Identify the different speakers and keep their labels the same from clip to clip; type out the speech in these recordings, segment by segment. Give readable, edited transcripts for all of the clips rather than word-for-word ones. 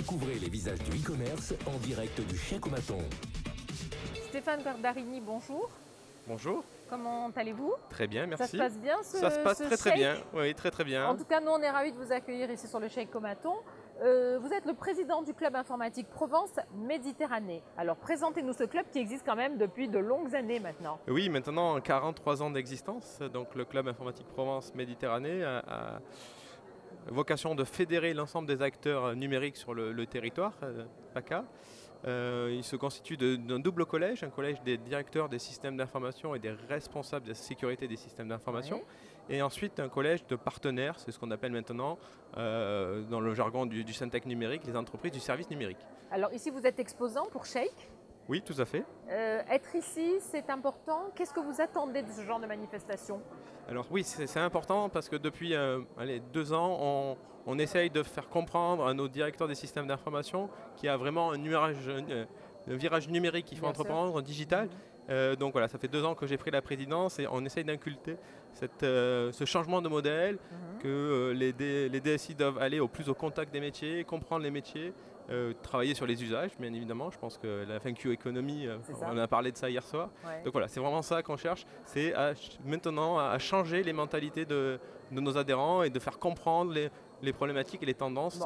Speaker 1: Découvrez les visages du e-commerce en direct du Chèque-O-Maton.
Speaker 2: Stéphane Gardarini, bonjour.
Speaker 3: Bonjour.
Speaker 2: Comment allez-vous?
Speaker 3: Très bien, merci.
Speaker 2: Ça se passe bien
Speaker 3: Ça se passe très
Speaker 2: shake
Speaker 3: bien, oui, très bien.
Speaker 2: En tout cas, nous on est ravis de vous accueillir ici sur le Chèque-O-Maton. Vous êtes le président du club informatique Provence Méditerranée. Alors présentez-nous ce club qui existe quand même depuis de longues années maintenant.
Speaker 3: Oui, maintenant 43 ans d'existence, donc le club informatique Provence Méditerranée a vocation de fédérer l'ensemble des acteurs numériques sur le territoire PACA. Il se constitue d'un double collège, un collège des directeurs des systèmes d'information et des responsables de la sécurité des systèmes d'information, et ensuite un collège de partenaires, c'est ce qu'on appelle maintenant, dans le jargon du Syntec numérique, les entreprises du service numérique.
Speaker 2: Alors ici vous êtes exposant pour Shake.
Speaker 3: Oui, tout à fait.
Speaker 2: Être ici, c'est important. Qu'est-ce que vous attendez de ce genre de manifestation?
Speaker 3: Alors oui, c'est important parce que depuis 2 ans, on essaye de faire comprendre à nos directeurs des systèmes d'information qu'il y a vraiment un virage numérique qu'il faut entreprendre, digital. Donc voilà, ça fait 2 ans que j'ai pris la présidence et on essaye d'inculter ce changement de modèle, que les DSI doivent aller plus au contact des métiers, comprendre les métiers, travailler sur les usages, bien évidemment. Je pense que la Thank You Economy, on a parlé de ça hier soir. Donc voilà, c'est vraiment ça qu'on cherche, c'est maintenant à changer les mentalités de nos adhérents et de faire comprendre les problématiques et les tendances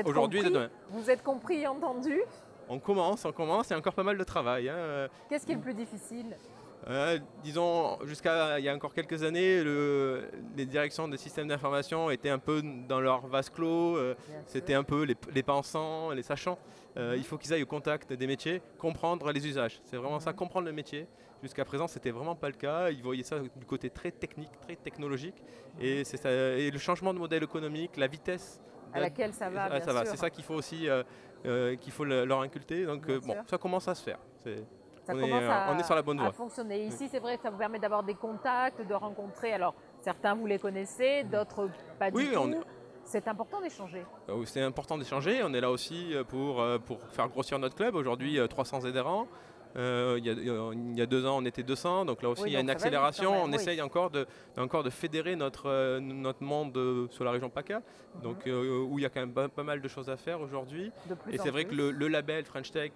Speaker 3: aujourd'hui et de demain.
Speaker 2: Vous êtes compris et entendu?
Speaker 3: On commence, il y a encore pas mal de travail.
Speaker 2: Qu'est-ce qui est le plus difficile?
Speaker 3: Disons, jusqu'à il y a encore quelques années, les directions des systèmes d'information étaient un peu dans leur vase clos, c'était un peu les pensants, les sachants. Il faut qu'ils aillent au contact des métiers, comprendre les usages. C'est vraiment ça, comprendre le métier. Jusqu'à présent, c'était vraiment pas le cas. Ils voyaient ça du côté très technique, très technologique. Et le changement de modèle économique, la vitesse
Speaker 2: à laquelle ça va, bien sûr.
Speaker 3: C'est ça qu'il faut aussi leur inculter. Donc ça commence à se faire. On est sur la bonne voie.
Speaker 2: Fonctionner. Ici, c'est vrai que ça vous permet d'avoir des contacts, de rencontrer. Alors, certains vous les connaissez, d'autres pas du tout. C'est important d'échanger.
Speaker 3: C'est important d'échanger. On est là aussi pour faire grossir notre club. Aujourd'hui, 300 adhérents. Il y a 2 ans, on était 200, donc là aussi il y a une accélération. On essaye encore de fédérer notre monde sur la région PACA, donc où il y a quand même pas mal de choses à faire aujourd'hui. Et c'est vrai que le label French Tech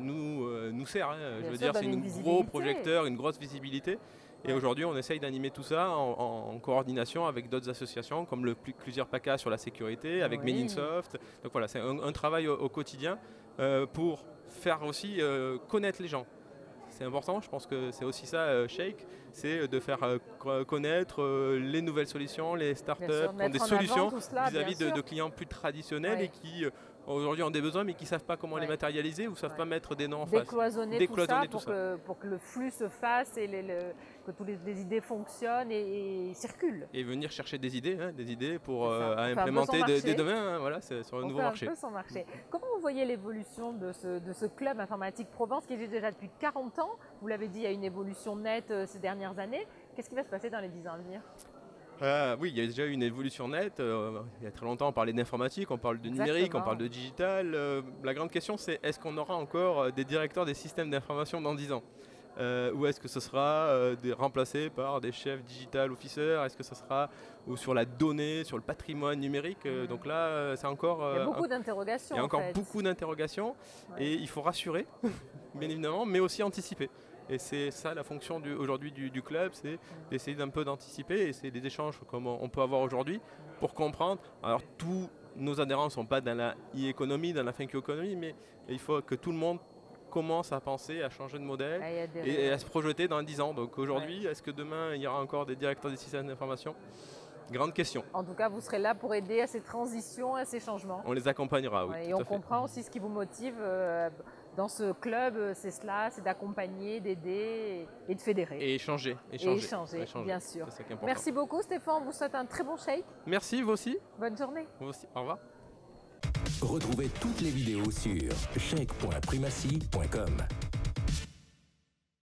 Speaker 3: nous sert. Je veux dire, c'est un gros projecteur, une grosse visibilité. Et aujourd'hui, on essaye d'animer tout ça en coordination avec d'autres associations, comme le Plusieurs PACA sur la sécurité, avec Medinsoft. Donc voilà, c'est un travail au quotidien pour faire aussi connaître les gens. C'est important, je pense que c'est aussi ça, Shake, c'est de faire connaître les nouvelles solutions, les startups qui ont des solutions vis-à-vis de clients plus traditionnels et qui aujourd'hui ont des besoins mais qui ne savent pas comment les matérialiser ou ne savent pas mettre des noms en face.
Speaker 2: Décloisonner tout ça pour que le flux se fasse et que toutes les idées fonctionnent et circulent.
Speaker 3: Et venir chercher des idées pour implémenter dès demain sur un nouveau marché.
Speaker 2: Comment vous voyez l'évolution de ce club informatique Provence qui existe déjà depuis 40 ans? Vous l'avez dit, il y a une évolution nette ces dernières années. Qu'est-ce qui va se passer dans les 10 ans à venir?
Speaker 3: Oui, il y a déjà eu une évolution nette. Il y a très longtemps, on parlait d'informatique, on parle de numérique, on parle de digital. La grande question, c'est est-ce qu'on aura encore des directeurs des systèmes d'information dans 10 ans ou est-ce que ce sera remplacé par des chefs digital officers? Est-ce que ce sera sur la donnée, sur le patrimoine numérique? Donc là, c'est encore...
Speaker 2: il y a beaucoup d'interrogations.
Speaker 3: Il y a encore beaucoup d'interrogations et il faut rassurer, bien évidemment, mais aussi anticiper. Et c'est ça la fonction aujourd'hui du club, c'est d'essayer d'un peu d'anticiper et c'est des échanges comme on peut avoir aujourd'hui pour comprendre. Alors tous nos adhérents ne sont pas dans la e-economy, dans la thank you economy, mais il faut que tout le monde commence à penser, à changer de modèle et à se projeter dans 10 ans. Donc aujourd'hui, est-ce que demain il y aura encore des directeurs des systèmes d'information? Grande question.
Speaker 2: En tout cas, vous serez là pour aider à ces transitions, à ces changements.
Speaker 3: On les accompagnera, oui.
Speaker 2: Et on comprend aussi ce qui vous motive dans ce club, c'est cela, c'est d'accompagner, d'aider et de fédérer.
Speaker 3: Et échanger.
Speaker 2: Bien sûr.
Speaker 3: C'est ça qui est important.
Speaker 2: Merci beaucoup Stéphane, on vous souhaite un très bon shake.
Speaker 3: Merci, vous aussi.
Speaker 2: Bonne journée.
Speaker 3: Vous aussi, au revoir.
Speaker 1: Retrouvez toutes les vidéos sur shake.primacy.com.